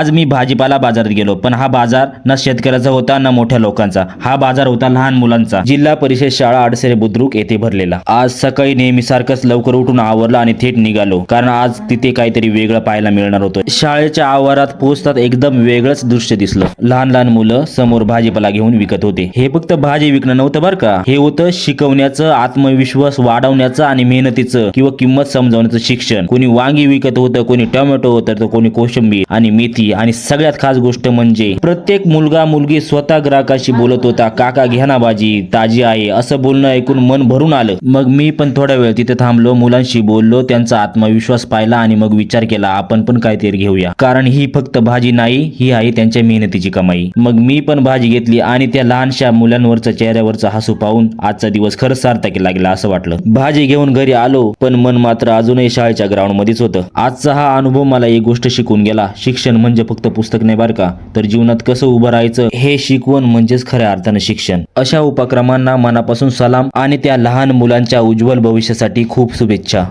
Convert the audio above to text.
आज मी भाजीपाला बाजारात गेलो, पण हा बाजार ना शेतकऱ्याचा होता ना मोठ्या लोकांचा. हा बाजार होता लहान मुलांचा. जिल्हा परिषद शाळा अडसरे बुद्रुक येथे भरलेला. आज सकाळी नेहमीसारखंच लवकर उठून आवरलं आणि थेट निघालो, कारण आज तिथे काहीतरी वेगळं पाहायला मिळणार होतं. शाळेच्या आवारात पोहोचतात एकदम वेगळंच दृश्य दिसलं. लहान लहान मुलं समोर भाजीपाला घेऊन विकत होते. हे फक्त भाजी विकणं नव्हतं बरं का, हे होतं शिकवण्याचं, आत्मविश्वास वाढवण्याचं आणि मेहनतीचं किंवा किंमत समजावण्याचं शिक्षण. कोणी वांगी विकत होतं, कोणी टोमॅटो होतं, तर कोणी कोशिंबीर आणि मेथी. आणि सगळ्यात खास गोष्ट म्हणजे प्रत्येक मुलगा मुलगी स्वतः ग्राहकाशी बोलत होता. काका घ्या ना भाजी, ताजी आहे, असं बोलणं ऐकून मन भरून आलं. मग मी पण थोडा वेळ तिथे थांबलो, मुलांशी बोललो, त्यांचा आत्मविश्वास पाहिला आणि मग विचार केला आपण पण काहीतरी घेऊया, कारण ही फक्त भाजी नाही, ही आहे त्यांच्या मेहनतीची कमाई. मग मी पण भाजी घेतली आणि त्या लहानशा मुलांवरच्या चेहऱ्यावरचा हसू पाहून आजचा दिवस खरंच सार्थकी लागला असं वाटलं. भाजी घेऊन घरी आलो, पण मन मात्र अजूनही शाळेच्या ग्राउंड मध्येच होतं. आजचा हा अनुभव मला एक गोष्ट शिकून गेला. शिक्षण म्हणजे फक्त पुस्तक नाही बरं का, तर जीवनात कसं उभं राहायचं हे शिकवण म्हणजेच खऱ्या अर्थानं शिक्षण. अशा उपक्रमांना मनापासून सलाम आणि त्या लहान मुलांच्या उज्ज्वल भविष्यासाठी खूप शुभेच्छा.